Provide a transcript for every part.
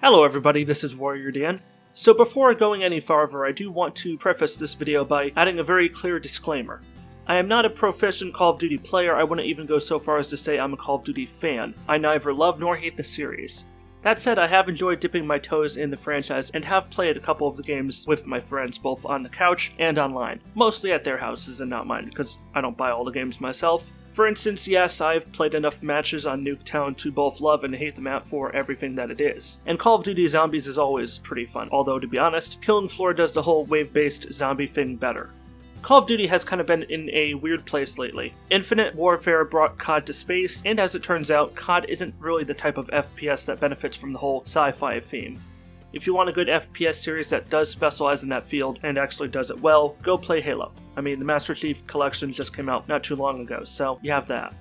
Hello everybody, this is WarriorDan. So before going any farther, I do want to preface this video by adding a very clear disclaimer. I am not a proficient Call of Duty player. I wouldn't even go so far as to say I'm a Call of Duty fan. I neither love nor hate the series. That said, I have enjoyed dipping my toes in the franchise and have played a couple of the games with my friends, both on the couch and online. Mostly at their houses and not mine, because I don't buy all the games myself. For instance, yes, I've played enough matches on Nuketown to both love and hate the map for everything that it is. And Call of Duty Zombies is always pretty fun, although to be honest, Killing Floor does the whole wave-based zombie thing better. Call of Duty has kind of been in a weird place lately. Infinite Warfare brought COD to space, and as it turns out, COD isn't really the type of FPS that benefits from the whole sci-fi theme. If you want a good FPS series that does specialize in that field and actually does it well, go play Halo. I mean, the Master Chief Collection just came out not too long ago, so you have that.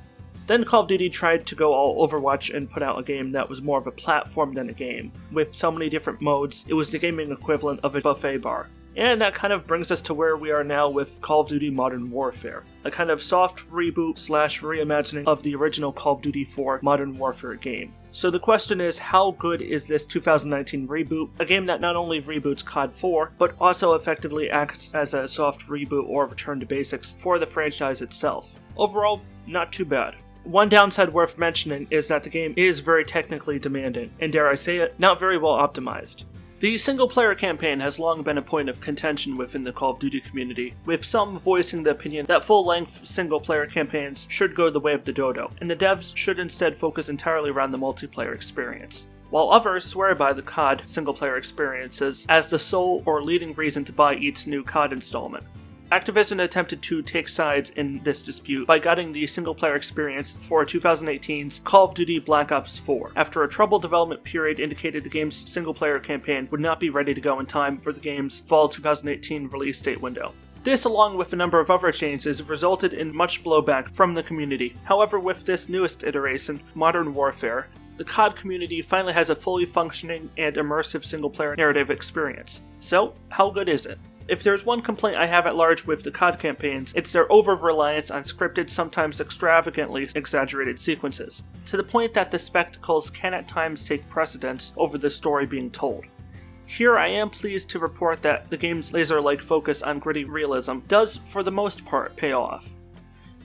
Then Call of Duty tried to go all Overwatch and put out a game that was more of a platform than a game. With so many different modes, it was the gaming equivalent of a buffet bar. And that kind of brings us to where we are now with Call of Duty Modern Warfare, a kind of soft reboot / reimagining of the original Call of Duty 4 Modern Warfare game. So the question is, how good is this 2019 reboot, a game that not only reboots COD 4, but also effectively acts as a soft reboot or return to basics for the franchise itself? Overall, not too bad. One downside worth mentioning is that the game is very technically demanding, and dare I say it, not very well optimized. The single-player campaign has long been a point of contention within the Call of Duty community, with some voicing the opinion that full-length single-player campaigns should go the way of the dodo, and the devs should instead focus entirely around the multiplayer experience, while others swear by the COD single-player experiences as the sole or leading reason to buy each new COD installment. Activision attempted to take sides in this dispute by gutting the single-player experience for 2018's Call of Duty Black Ops 4, after a troubled development period indicated the game's single-player campaign would not be ready to go in time for the game's fall 2018 release date window. This, along with a number of other changes, resulted in much blowback from the community. However, with this newest iteration, Modern Warfare, the COD community finally has a fully functioning and immersive single-player narrative experience. So, how good is it? If there's one complaint I have at large with the COD campaigns, it's their over-reliance on scripted, sometimes extravagantly exaggerated sequences, to the point that the spectacles can at times take precedence over the story being told. Here I am pleased to report that the game's laser-like focus on gritty realism does, for the most part, pay off.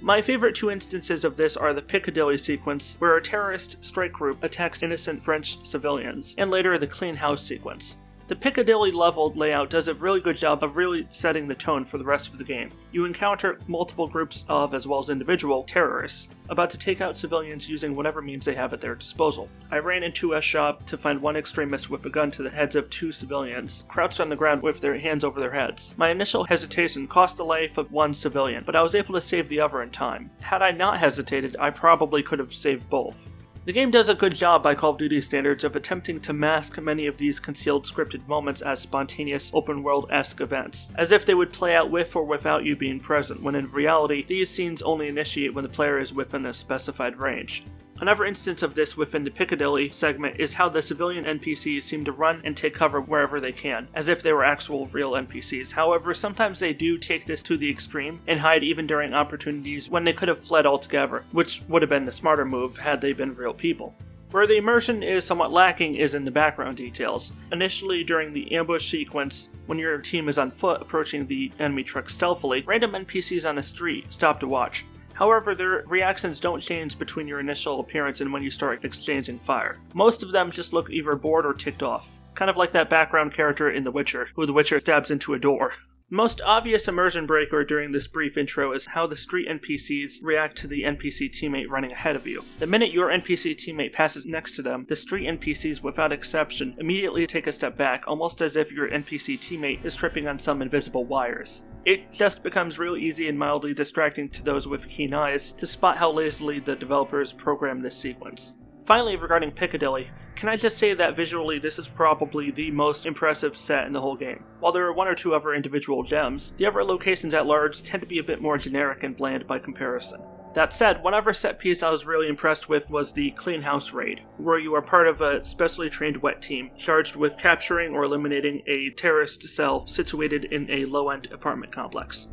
My favorite two instances of this are the Piccadilly sequence, where a terrorist strike group attacks innocent French civilians, and later the Clean House sequence. The Piccadilly level layout does a really good job of really setting the tone for the rest of the game. You encounter multiple groups of, as well as individual, terrorists about to take out civilians using whatever means they have at their disposal. I ran into a shop to find one extremist with a gun to the heads of two civilians, crouched on the ground with their hands over their heads. My initial hesitation cost the life of one civilian, but I was able to save the other in time. Had I not hesitated, I probably could have saved both. The game does a good job by Call of Duty standards of attempting to mask many of these concealed scripted moments as spontaneous open-world-esque events, as if they would play out with or without you being present, when in reality, these scenes only initiate when the player is within a specified range. Another instance of this within the Piccadilly segment is how the civilian NPCs seem to run and take cover wherever they can, as if they were actual real NPCs. However, sometimes they do take this to the extreme and hide even during opportunities when they could have fled altogether, which would have been the smarter move had they been real people. Where the immersion is somewhat lacking is in the background details. Initially, during the ambush sequence, when your team is on foot approaching the enemy truck stealthily, random NPCs on the street stop to watch. However, their reactions don't change between your initial appearance and when you start exchanging fire. Most of them just look either bored or ticked off. Kind of like that background character in The Witcher, who the Witcher stabs into a door. The most obvious immersion breaker during this brief intro is how the street NPCs react to the NPC teammate running ahead of you. The minute your NPC teammate passes next to them, the street NPCs, without exception, immediately take a step back, almost as if your NPC teammate is tripping on some invisible wires. It just becomes real easy and mildly distracting to those with keen eyes to spot how lazily the developers programmed this sequence. Finally, regarding Piccadilly, can I just say that visually this is probably the most impressive set in the whole game. While there are one or two other individual gems, the other locations at large tend to be a bit more generic and bland by comparison. That said, one other set piece I was really impressed with was the Clean House raid, where you are part of a specially trained wet team charged with capturing or eliminating a terrorist cell situated in a low-end apartment complex.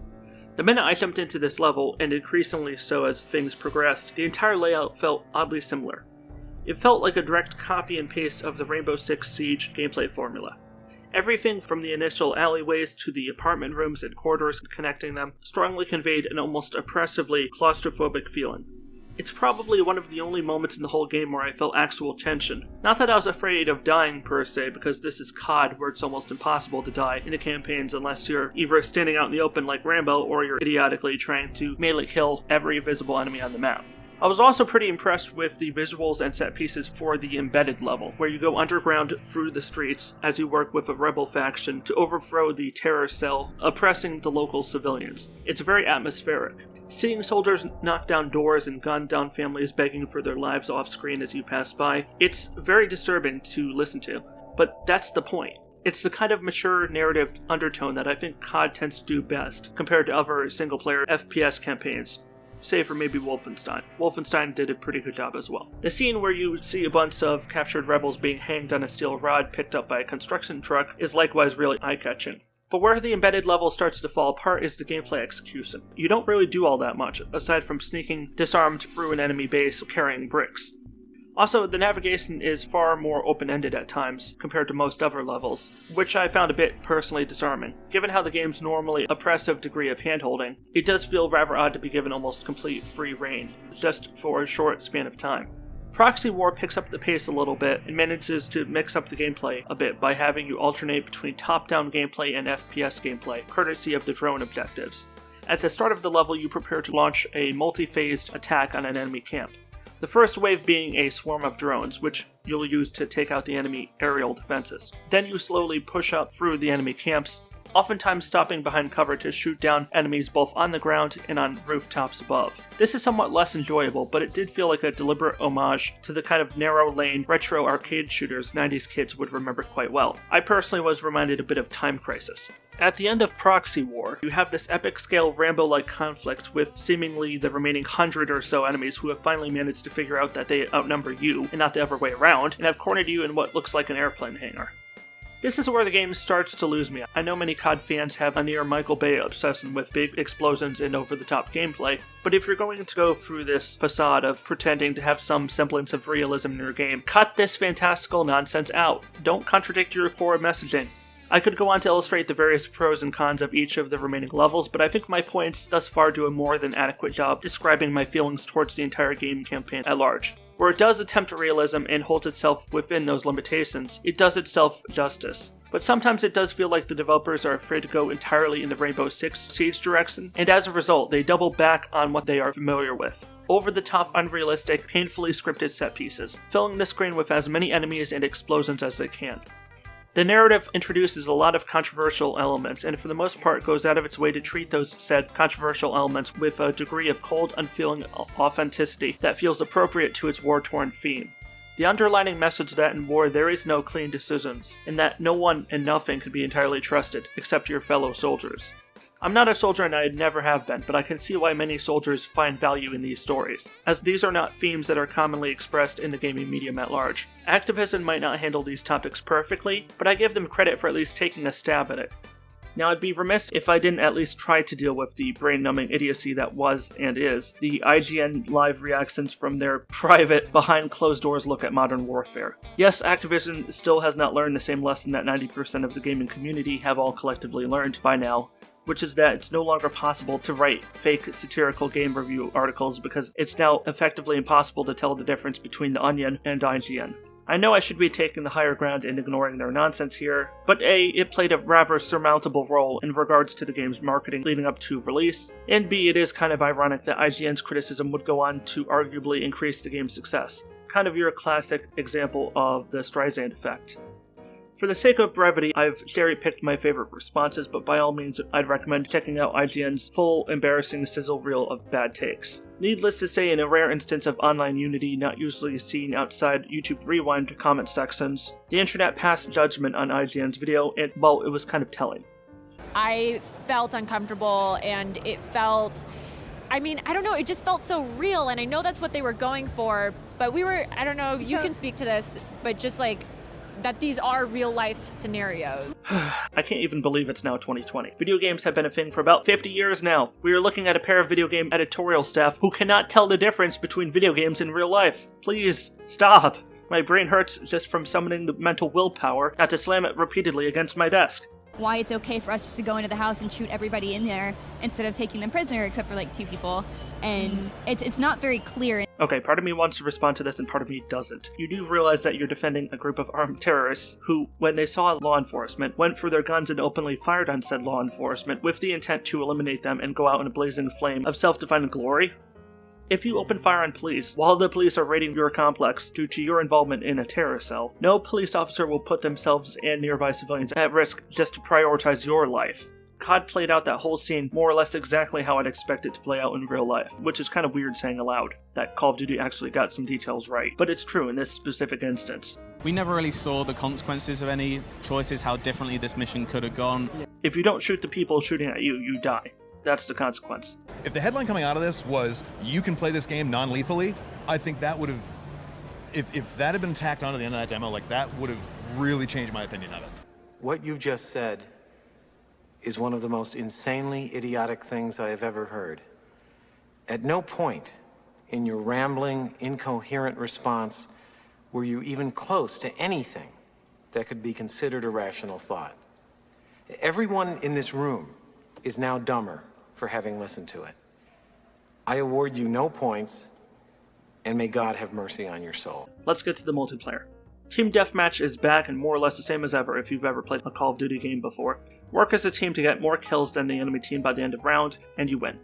The minute I jumped into this level, and increasingly so as things progressed, the entire layout felt oddly similar. It felt like a direct copy and paste of the Rainbow Six Siege gameplay formula. Everything from the initial alleyways to the apartment rooms and corridors connecting them strongly conveyed an almost oppressively claustrophobic feeling. It's probably one of the only moments in the whole game where I felt actual tension. Not that I was afraid of dying per se, because this is COD where it's almost impossible to die in the campaigns unless you're either standing out in the open like Rambo or you're idiotically trying to melee kill every visible enemy on the map. I was also pretty impressed with the visuals and set pieces for the embedded level, where you go underground through the streets as you work with a rebel faction to overthrow the terror cell oppressing the local civilians. It's very atmospheric. Seeing soldiers knock down doors and gun down families begging for their lives off screen as you pass by, it's very disturbing to listen to, but that's the point. It's the kind of mature narrative undertone that I think COD tends to do best compared to other single-player FPS campaigns. Save for maybe Wolfenstein. Wolfenstein did a pretty good job as well. The scene where you see a bunch of captured rebels being hanged on a steel rod picked up by a construction truck is likewise really eye-catching. But where the embedded level starts to fall apart is the gameplay execution. You don't really do all that much, aside from sneaking disarmed through an enemy base carrying bricks. Also, the navigation is far more open-ended at times compared to most other levels, which I found a bit personally disarming. Given how the game's normally oppressive degree of handholding, it does feel rather odd to be given almost complete free reign, just for a short span of time. Proxy War picks up the pace a little bit and manages to mix up the gameplay a bit by having you alternate between top-down gameplay and FPS gameplay, courtesy of the drone objectives. At the start of the level, you prepare to launch a multi-phased attack on an enemy camp. The first wave being a swarm of drones, which you'll use to take out the enemy aerial defenses. Then you slowly push up through the enemy camps, oftentimes stopping behind cover to shoot down enemies both on the ground and on rooftops above. This is somewhat less enjoyable, but it did feel like a deliberate homage to the kind of narrow lane retro arcade shooters 90s kids would remember quite well. I personally was reminded a bit of Time Crisis. At the end of Proxy War, you have this epic-scale Rambo-like conflict with seemingly the remaining 100 or so enemies who have finally managed to figure out that they outnumber you, and not the other way around, and have cornered you in what looks like an airplane hangar. This is where the game starts to lose me. I know many COD fans have a near Michael Bay obsession with big explosions and over-the-top gameplay, but if you're going to go through this facade of pretending to have some semblance of realism in your game, cut this fantastical nonsense out. Don't contradict your core messaging. I could go on to illustrate the various pros and cons of each of the remaining levels, but I think my points thus far do a more than adequate job describing my feelings towards the entire game campaign at large. Where it does attempt realism and holds itself within those limitations, it does itself justice. But sometimes it does feel like the developers are afraid to go entirely in the Rainbow Six Siege direction, and as a result, they double back on what they are familiar with. Over-the-top, unrealistic, painfully scripted set pieces, filling the screen with as many enemies and explosions as they can. The narrative introduces a lot of controversial elements, and for the most part goes out of its way to treat those said controversial elements with a degree of cold, unfeeling authenticity that feels appropriate to its war-torn theme. The underlining message that in war there is no clean decisions, and that no one and nothing can be entirely trusted, except your fellow soldiers. I'm not a soldier and I never have been, but I can see why many soldiers find value in these stories, as these are not themes that are commonly expressed in the gaming medium at large. Activision might not handle these topics perfectly, but I give them credit for at least taking a stab at it. Now, I'd be remiss if I didn't at least try to deal with the brain-numbing idiocy that was and is the IGN live reactions from their private, behind-closed-doors look at modern warfare. Yes, Activision still has not learned the same lesson that 90% of the gaming community have all collectively learned by now, which is that it's no longer possible to write fake satirical game review articles because it's now effectively impossible to tell the difference between The Onion and IGN. I know I should be taking the higher ground and ignoring their nonsense here, but A, it played a rather surmountable role in regards to the game's marketing leading up to release, and B, it is kind of ironic that IGN's criticism would go on to arguably increase the game's success. Kind of your classic example of the Streisand effect. For the sake of brevity, I've cherry-picked my favorite responses, but by all means, I'd recommend checking out IGN's full, embarrassing sizzle reel of bad takes. Needless to say, in a rare instance of online unity not usually seen outside YouTube Rewind comment sections, the internet passed judgment on IGN's video, and, well, it was kind of telling. I felt uncomfortable, and it felt... I don't know, it just felt so real, and I know that's what they were going for, but we were, I don't know, you can speak to this, but just like... that these are real life scenarios. I can't even believe it's now 2020. Video games have been a thing for about 50 years now. We are looking at a pair of video game editorial staff who cannot tell the difference between video games and real life. Please, stop. My brain hurts just from summoning the mental willpower not to slam it repeatedly against my desk. Why it's okay for us just to go into the house and shoot everybody in there instead of taking them prisoner, except for like 2 people. And it's not very clear. Okay, part of me wants to respond to this and part of me doesn't. You do realize that you're defending a group of armed terrorists who, when they saw law enforcement, went for their guns and openly fired on said law enforcement with the intent to eliminate them and go out in a blazing flame of self-defined glory? If you open fire on police while the police are raiding your complex due to your involvement in a terror cell, no police officer will put themselves and nearby civilians at risk just to prioritize your life. COD played out that whole scene more or less exactly how I'd expect it to play out in real life, which is kind of weird saying aloud, that Call of Duty actually got some details right, but it's true in this specific instance. We never really saw the consequences of any choices, how differently this mission could have gone. If you don't shoot the people shooting at you, you die. That's the consequence. If the headline coming out of this was, you can play this game non-lethally, I think that would have, if that had been tacked onto the end of that demo, like that would have really changed my opinion of it. What you just said is one of the most insanely idiotic things I have ever heard. At no point in your rambling, incoherent response were you even close to anything that could be considered a rational thought. Everyone in this room is now dumber for having listened to it. I award you no points, and may God have mercy on your soul. Let's get to the multiplayer. Team Deathmatch is back and more or less the same as ever if you've ever played a Call of Duty game before. Work as a team to get more kills than the enemy team by the end of round, and you win.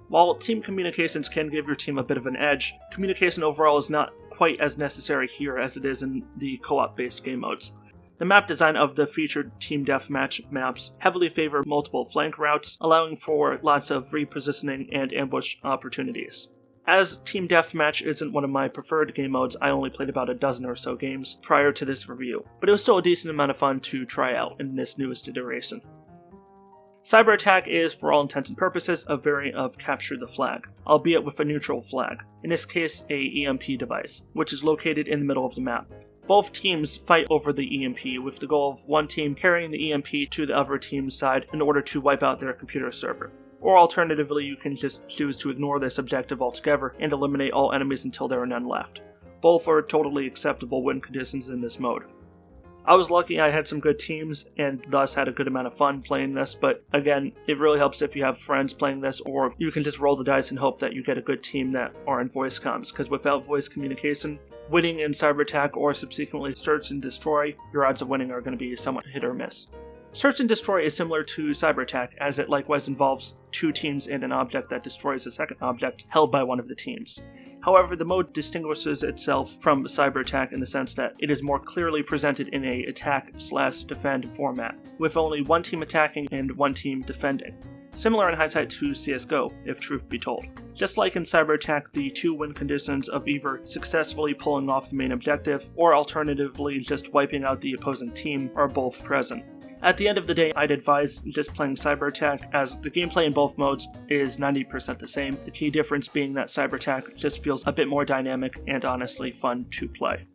While team communications can give your team a bit of an edge, communication overall is not quite as necessary here as it is in the co-op based game modes. The map design of the featured Team Deathmatch maps heavily favor multiple flank routes, allowing for lots of repositioning and ambush opportunities. As Team Deathmatch isn't one of my preferred game modes, I only played about a dozen or so games prior to this review, but it was still a decent amount of fun to try out in this newest iteration. Cyber Attack is, for all intents and purposes, a variant of Capture the Flag, albeit with a neutral flag, in this case a EMP device, which is located in the middle of the map. Both teams fight over the EMP, with the goal of one team carrying the EMP to the other team's side in order to wipe out their computer server. Or alternatively, you can just choose to ignore this objective altogether and eliminate all enemies until there are none left. Both are totally acceptable win conditions in this mode. I was lucky I had some good teams and thus had a good amount of fun playing this, but again, it really helps if you have friends playing this, or you can just roll the dice and hope that you get a good team that are in voice comms, because without voice communication, winning in Cyber Attack or subsequently Search and Destroy, your odds of winning are going to be somewhat hit or miss. Search and Destroy is similar to Cyber Attack, as it likewise involves 2 teams and an object that destroys a second object held by one of the teams. However, the mode distinguishes itself from Cyber Attack in the sense that it is more clearly presented in a attack/defend format, with only one team attacking and one team defending. Similar in hindsight to CSGO, if truth be told. Just like in Cyber Attack, the 2 win conditions of either successfully pulling off the main objective, or alternatively just wiping out the opposing team, are both present. At the end of the day, I'd advise just playing Cyber Attack, as the gameplay in both modes is 90% the same, the key difference being that Cyber Attack just feels a bit more dynamic and honestly fun to play.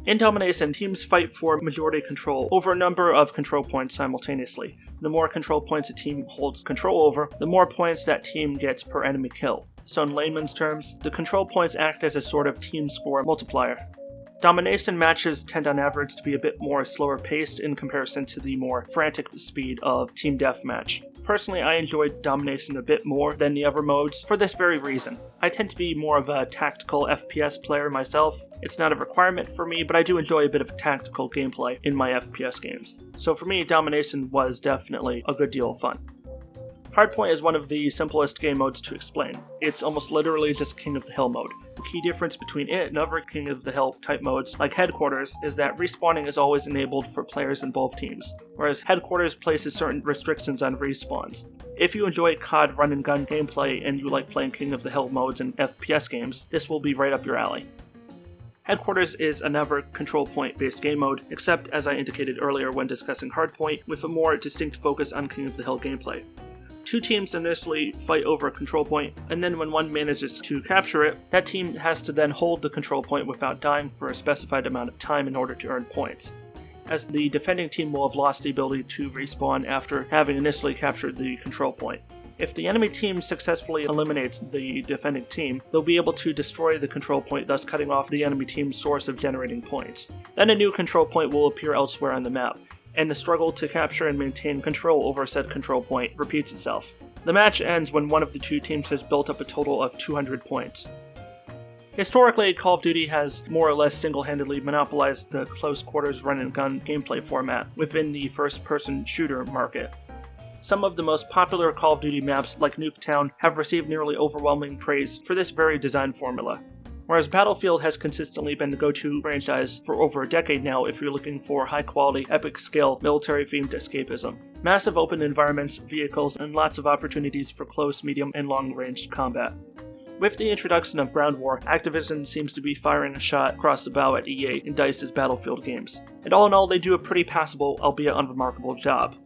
In Domination, teams fight for majority control over a number of control points simultaneously. The more control points a team holds control over, the more points that team gets per enemy kill. So in layman's terms, the control points act as a sort of team score multiplier. Domination matches tend on average to be a bit more slower paced in comparison to the more frantic speed of Team Deathmatch. Personally, I enjoyed Domination a bit more than the other modes for this very reason. I tend to be more of a tactical FPS player myself. It's not a requirement for me, but I do enjoy a bit of tactical gameplay in my FPS games. So for me, Domination was definitely a good deal of fun. Hardpoint is one of the simplest game modes to explain. It's almost literally just King of the Hill mode. The key difference between it and other King of the Hill type modes like Headquarters is that respawning is always enabled for players in both teams, whereas Headquarters places certain restrictions on respawns. If you enjoy COD run and gun gameplay and you like playing King of the Hill modes in FPS games, this will be right up your alley. Headquarters is another control point based game mode, except as I indicated earlier when discussing Hardpoint, with a more distinct focus on King of the Hill gameplay. 2 teams initially fight over a control point, and then when one manages to capture it, that team has to then hold the control point without dying for a specified amount of time in order to earn points. as the defending team will have lost the ability to respawn after having initially captured the control point. If the enemy team successfully eliminates the defending team, they'll be able to destroy the control point, thus cutting off the enemy team's source of generating points. Then a new control point will appear elsewhere on the map, and the struggle to capture and maintain control over said control point repeats itself. The match ends when one of the two teams has built up a total of 200 points. Historically, Call of Duty has more or less single-handedly monopolized the close quarters run-and-gun gameplay format within the first-person shooter market. Some of the most popular Call of Duty maps, like Nuketown, have received nearly overwhelming praise for this very design formula, whereas Battlefield has consistently been the go-to franchise for over a decade now if you're looking for high-quality, epic-scale, military-themed escapism. Massive open environments, vehicles, and lots of opportunities for close, medium, and long-range combat. With the introduction of Ground War, Activision seems to be firing a shot across the bow at EA and DICE's Battlefield games. And all in all, they do a pretty passable, albeit unremarkable job.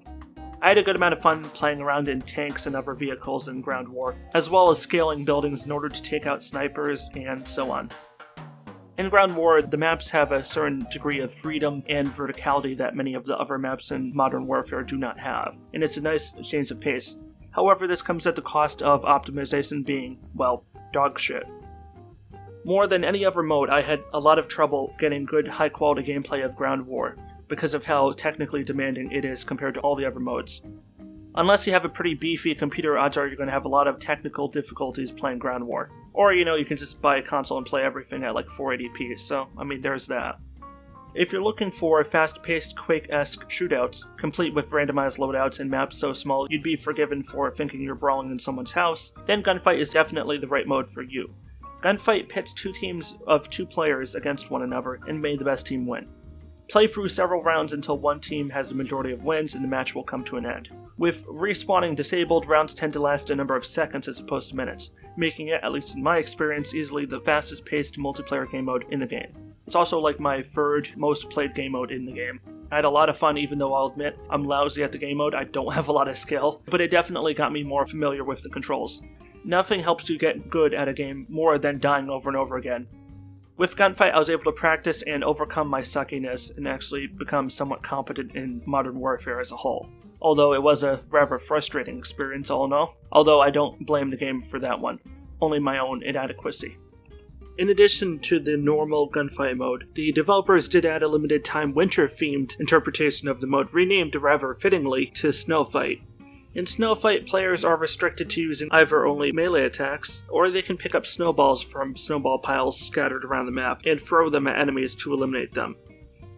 I had a good amount of fun playing around in tanks and other vehicles in Ground War, as well as scaling buildings in order to take out snipers and so on. In Ground War, the maps have a certain degree of freedom and verticality that many of the other maps in Modern Warfare do not have, and it's a nice change of pace. However, this comes at the cost of optimization being, well, dog shit. More than any other mode, I had a lot of trouble getting good high-quality gameplay of Ground War, because of how technically demanding it is compared to all the other modes. Unless you have a pretty beefy computer, odds are you're going to have a lot of technical difficulties playing Ground War. Or, you can just buy a console and play everything at like 480p, so, there's that. If you're looking for fast-paced, Quake-esque shootouts, complete with randomized loadouts and maps so small you'd be forgiven for thinking you're brawling in someone's house, then Gunfight is definitely the right mode for you. Gunfight pits two teams of 2 players against one another, and may the best team win. Play through several rounds until one team has the majority of wins and the match will come to an end. With respawning disabled, rounds tend to last a number of seconds as opposed to minutes, making it, at least in my experience, easily the fastest paced multiplayer game mode in the game. It's also like my third most played game mode in the game. I had a lot of fun, even though I'll admit I'm lousy at the game mode. I don't have a lot of skill, but it definitely got me more familiar with the controls. Nothing helps you get good at a game more than dying over and over again. With Gunfight, I was able to practice and overcome my suckiness and actually become somewhat competent in Modern Warfare as a whole. Although it was a rather frustrating experience all in all, although I don't blame the game for that one, only my own inadequacy. In addition to the normal Gunfight mode, the developers did add a limited-time winter-themed interpretation of the mode, renamed rather fittingly to Snowfight. In Snowfight, players are restricted to using either only melee attacks, or they can pick up snowballs from snowball piles scattered around the map and throw them at enemies to eliminate them.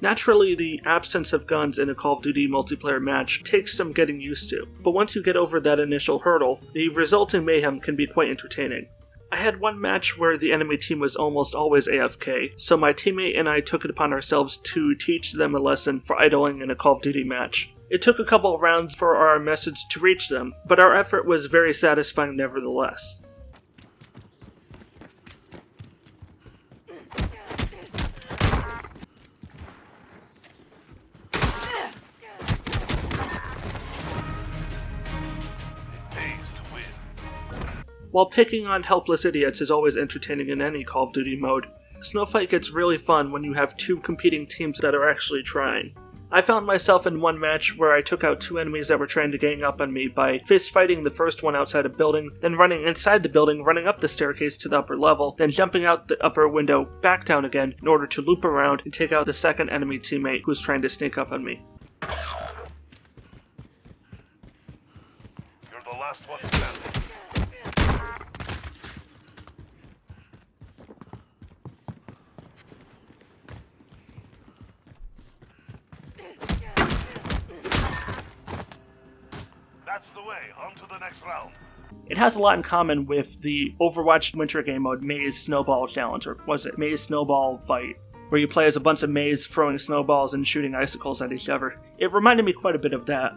Naturally, the absence of guns in a Call of Duty multiplayer match takes some getting used to, but once you get over that initial hurdle, the resulting mayhem can be quite entertaining. I had one match where the enemy team was almost always AFK, so my teammate and I took it upon ourselves to teach them a lesson for idling in a Call of Duty match. It took a couple of rounds for our message to reach them, but our effort was very satisfying nevertheless. While picking on helpless idiots is always entertaining in any Call of Duty mode, Snowfight gets really fun when you have 2 competing teams that are actually trying. I found myself in one match where I took out 2 enemies that were trying to gang up on me by fist fighting the first one outside a building, then running inside the building, running up the staircase to the upper level, then jumping out the upper window back down again in order to loop around and take out the second enemy teammate who was trying to sneak up on me. You're the last one standing. That's the way. On to the next round. It has a lot in common with the Overwatch winter game mode Maze Snowball Challenge, or was it Maze Snowball Fight, where you play as a bunch of maze throwing snowballs and shooting icicles at each other. It reminded me quite a bit of that,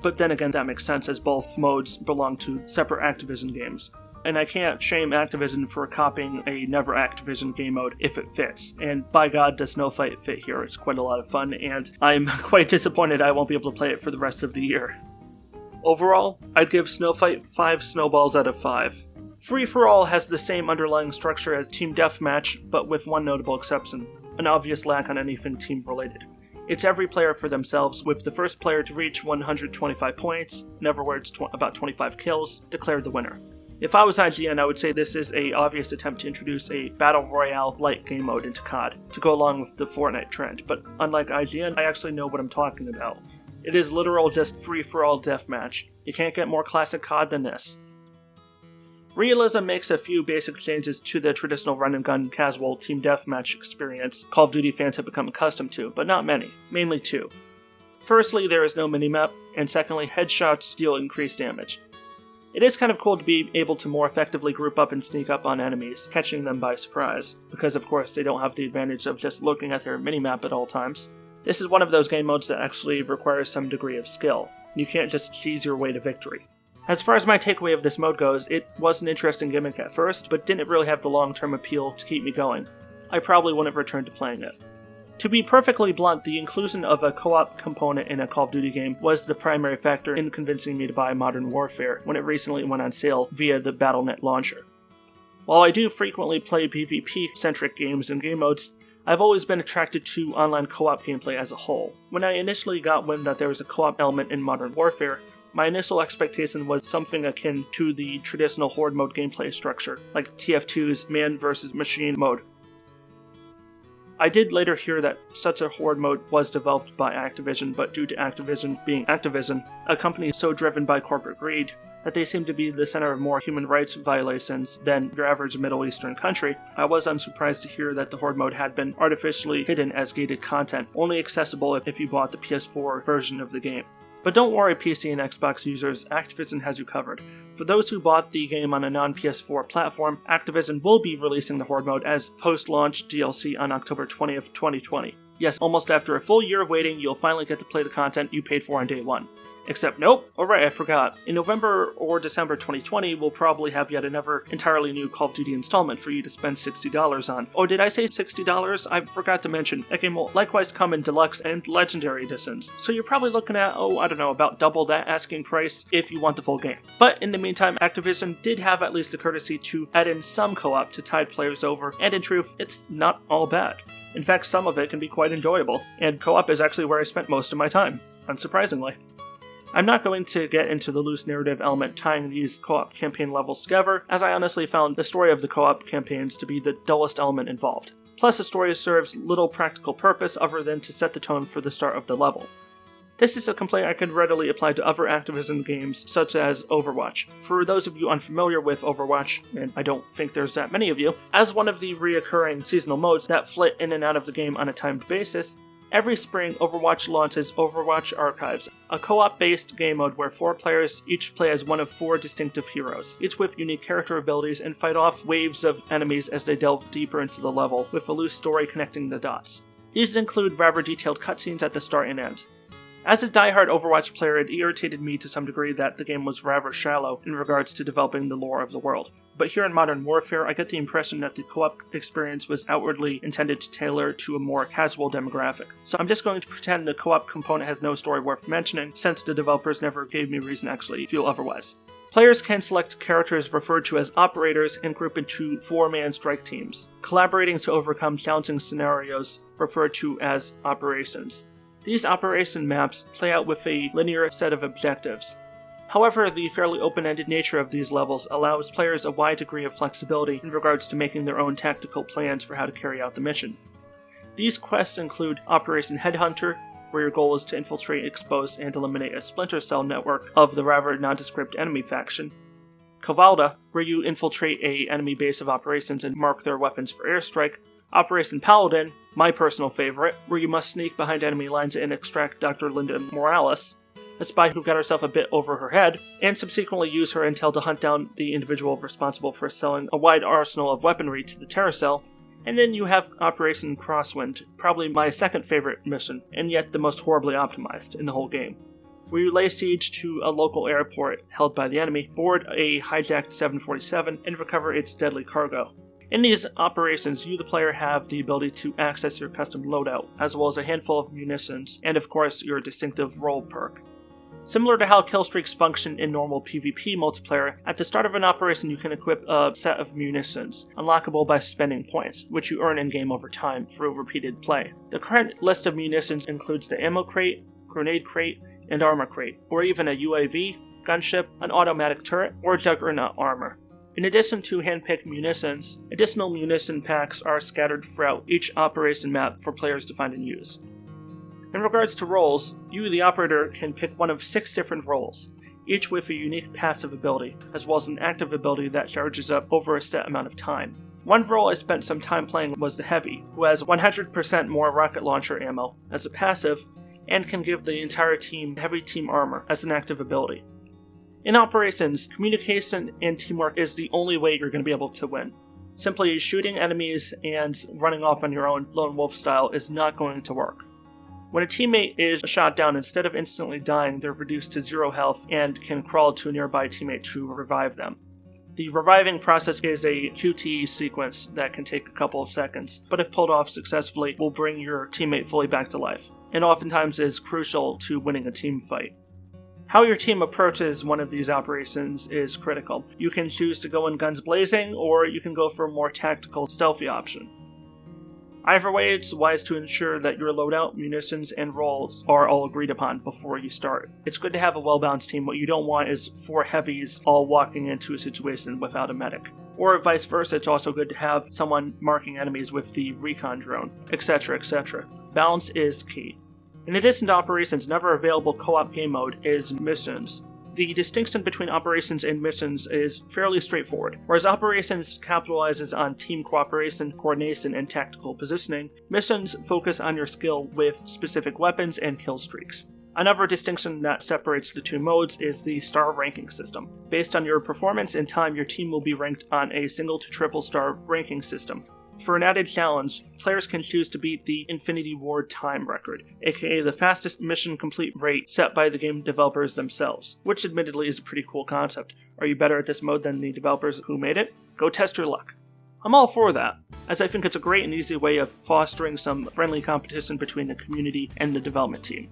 but then again that makes sense as both modes belong to separate Activision games. And I can't shame Activision for copying a never Activision game mode if it fits. And by God, does Snowfight fit here. It's quite a lot of fun, and I'm quite disappointed I won't be able to play it for the rest of the year. Overall, I'd give Snowfight 5 snowballs out of 5. Free-for-all has the same underlying structure as Team Deathmatch, but with one notable exception, an obvious lack on anything team-related. It's every player for themselves, with the first player to reach 125 points, in other words about 25 kills, declared the winner. If I was IGN, I would say this is an obvious attempt to introduce a Battle Royale-like game mode into COD, to go along with the Fortnite trend, but unlike IGN, I actually know what I'm talking about. It is literal just free-for-all deathmatch. You can't get more classic COD than this. Realism makes a few basic changes to the traditional run-and-gun casual team deathmatch experience Call of Duty fans have become accustomed to, but not many, mainly two. Firstly, there is no minimap, and secondly, headshots deal increased damage. It is kind of cool to be able to more effectively group up and sneak up on enemies, catching them by surprise, because of course they don't have the advantage of just looking at their minimap at all times. This is one of those game modes that actually requires some degree of skill. You can't just cheese your way to victory. As far as my takeaway of this mode goes, it was an interesting gimmick at first, but didn't really have the long-term appeal to keep me going. I probably wouldn't return to playing it. To be perfectly blunt, the inclusion of a co-op component in a Call of Duty game was the primary factor in convincing me to buy Modern Warfare when it recently went on sale via the Battle.net launcher. While I do frequently play PvP-centric games and game modes, I've always been attracted to online co-op gameplay as a whole. When I initially got wind that there was a co-op element in Modern Warfare, my initial expectation was something akin to the traditional Horde mode gameplay structure, like TF2's Man vs. Machine mode. I did later hear that such a Horde mode was developed by Activision, but due to Activision being Activision, a company so driven by corporate greed that they seem to be the center of more human rights violations than your average Middle Eastern country, I was unsurprised to hear that the Horde mode had been artificially hidden as gated content, only accessible if you bought the PS4 version of the game. But don't worry, PC and Xbox users, Activision has you covered. For those who bought the game on a non-PS4 platform, Activision will be releasing the Horde mode as post-launch DLC on October 20th, 2020. Yes, almost after a full year of waiting, you'll finally get to play the content you paid for on day one. Except nope, alright, I forgot. In November or December 2020, we'll probably have yet another entirely new Call of Duty installment for you to spend $60 on. Oh, did I say $60? I forgot to mention, that game will likewise come in deluxe and legendary editions. So you're probably looking at, about double that asking price if you want the full game. But in the meantime, Activision did have at least the courtesy to add in some co-op to tide players over, and in truth, it's not all bad. In fact, some of it can be quite enjoyable, and co-op is actually where I spent most of my time, unsurprisingly. I'm not going to get into the loose narrative element tying these co-op campaign levels together, as I honestly found the story of the co-op campaigns to be the dullest element involved. Plus, the story serves little practical purpose other than to set the tone for the start of the level. This is a complaint I could readily apply to other Activision games, such as Overwatch. For those of you unfamiliar with Overwatch, and I don't think there's that many of you, as one of the reoccurring seasonal modes that flit in and out of the game on a timed basis, every spring, Overwatch launches Overwatch Archives, a co-op-based game mode where 4 players each play as one of 4 distinctive heroes, each with unique character abilities, and fight off waves of enemies as they delve deeper into the level, with a loose story connecting the dots. These include rather detailed cutscenes at the start and end. As a die-hard Overwatch player, it irritated me to some degree that the game was rather shallow in regards to developing the lore of the world. But here in Modern Warfare, I get the impression that the co-op experience was outwardly intended to tailor to a more casual demographic. So I'm just going to pretend the co-op component has no story worth mentioning, since the developers never gave me reason to actually feel otherwise. Players can select characters referred to as operators and group into 4-man strike teams, collaborating to overcome challenging scenarios referred to as operations. These operation maps play out with a linear set of objectives. However, the fairly open-ended nature of these levels allows players a wide degree of flexibility in regards to making their own tactical plans for how to carry out the mission. These quests include Operation Headhunter, where your goal is to infiltrate, expose, and eliminate a splinter cell network of the rather nondescript enemy faction. Cavalda, where you infiltrate an enemy base of operations and mark their weapons for airstrike. Operation Paladin, my personal favorite, where you must sneak behind enemy lines and extract Dr. Linda Morales, a spy who got herself a bit over her head, and subsequently use her intel to hunt down the individual responsible for selling a wide arsenal of weaponry to the Terror Cell. And then you have Operation Crosswind, probably my second favorite mission, and yet the most horribly optimized in the whole game, where you lay siege to a local airport held by the enemy, board a hijacked 747, and recover its deadly cargo. In these operations, you the player have the ability to access your custom loadout, as well as a handful of munitions, and of course your distinctive roll perk. Similar to how kill streaks function in normal PvP multiplayer, at the start of an operation you can equip a set of munitions, unlockable by spending points, which you earn in-game over time through repeated play. The current list of munitions includes the ammo crate, grenade crate, and armor crate, or even a UAV, gunship, an automatic turret, or juggernaut armor. In addition to hand-picked munitions, additional munition packs are scattered throughout each operation map for players to find and use. In regards to roles, you, the operator, can pick one of 6 different roles, each with a unique passive ability, as well as an active ability that charges up over a set amount of time. One role I spent some time playing was the Heavy, who has 100% more rocket launcher ammo as a passive, and can give the entire team heavy team armor as an active ability. In operations, communication and teamwork is the only way you're going to be able to win. Simply shooting enemies and running off on your own lone wolf style is not going to work. When a teammate is shot down, instead of instantly dying, they're reduced to 0 health and can crawl to a nearby teammate to revive them. The reviving process is a QTE sequence that can take a couple of seconds, but if pulled off successfully, will bring your teammate fully back to life, and oftentimes is crucial to winning a team fight. How your team approaches one of these operations is critical. You can choose to go in guns blazing, or you can go for a more tactical, stealthy option. Either way, it's wise to ensure that your loadout, munitions, and roles are all agreed upon before you start. It's good to have a well-balanced team. What you don't want is 4 heavies all walking into a situation without a medic. Or vice versa, it's also good to have someone marking enemies with the recon drone, etc., etc. Balance is key. In addition to operations, another available co-op game mode is missions. The distinction between operations and missions is fairly straightforward. Whereas operations capitalizes on team cooperation, coordination, and tactical positioning, missions focus on your skill with specific weapons and kill streaks. Another distinction that separates the 2 modes is the star ranking system. Based on your performance and time, your team will be ranked on a single to triple star ranking system. For an added challenge, players can choose to beat the Infinity Ward time record, aka the fastest mission complete rate set by the game developers themselves, which admittedly is a pretty cool concept. Are you better at this mode than the developers who made it? Go test your luck. I'm all for that, as I think it's a great and easy way of fostering some friendly competition between the community and the development team.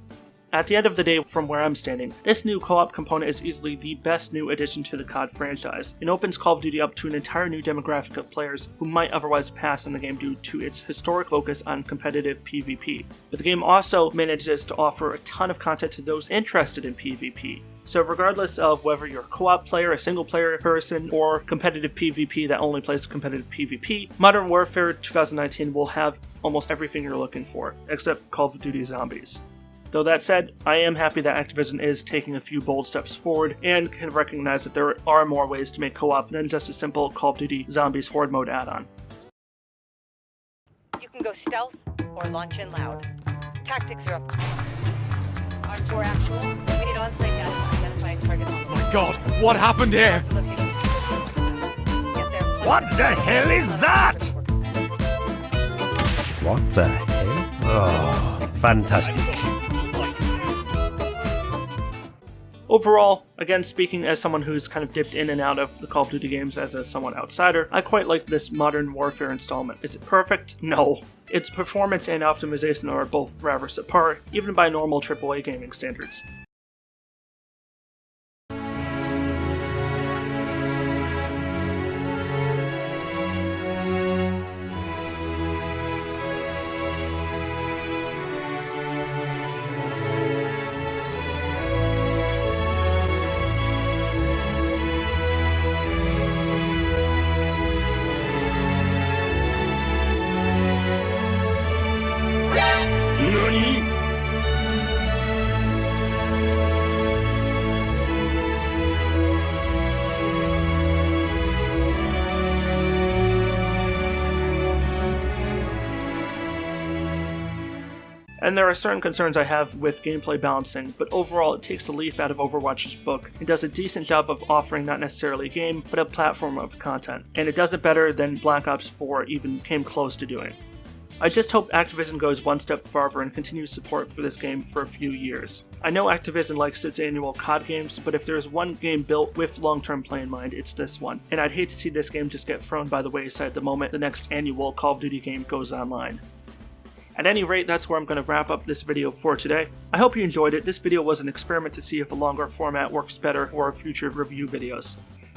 At the end of the day, from where I'm standing, this new co-op component is easily the best new addition to the COD franchise. It opens Call of Duty up to an entire new demographic of players who might otherwise pass on the game due to its historic focus on competitive PvP. But the game also manages to offer a ton of content to those interested in PvP. So regardless of whether you're a co-op player, a single player person, or competitive PvP that only plays competitive PvP, Modern Warfare 2019 will have almost everything you're looking for, except Call of Duty Zombies. Though that said, I am happy that Activision is taking a few bold steps forward and can recognize that there are more ways to make co-op than just a simple Call of Duty Zombies Horde mode add-on. You can go stealth or launch in loud. Tactics are up. R4 actual. We need on-site data to identify targets. Oh my god, what happened here? What the hell is that? What the hell? Oh, fantastic. Overall, again speaking as someone who's kind of dipped in and out of the Call of Duty games as a somewhat outsider, I quite like this Modern Warfare installment. Is it perfect? No. Its performance and optimization are both rather subpar, even by normal AAA gaming standards. And there are certain concerns I have with gameplay balancing, but overall it takes the leaf out of Overwatch's book. It does a decent job of offering not necessarily a game, but a platform of content. And it does it better than Black Ops 4 even came close to doing. I just hope Activision goes one step farther and continues support for this game for a few years. I know Activision likes its annual COD games, but if there's one game built with long-term play in mind, it's this one. And I'd hate to see this game just get thrown by the wayside the moment the next annual Call of Duty game goes online. At any rate, that's where I'm going to wrap up this video for today. I hope you enjoyed it. This video was an experiment to see if a longer format works better for future review videos.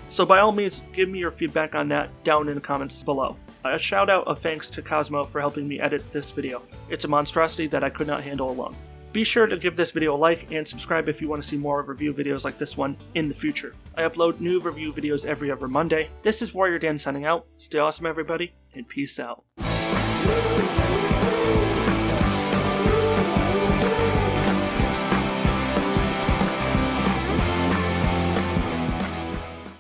So by all means, give me your feedback on that down in the comments below. A shout out of thanks to Cosmo for helping me edit this video. It's a monstrosity that I could not handle alone. Be sure to give this video a like and subscribe if you want to see more review videos like this one in the future. I upload new review videos every other Monday. This is WarriorDan signing out. Stay awesome everybody, and peace out.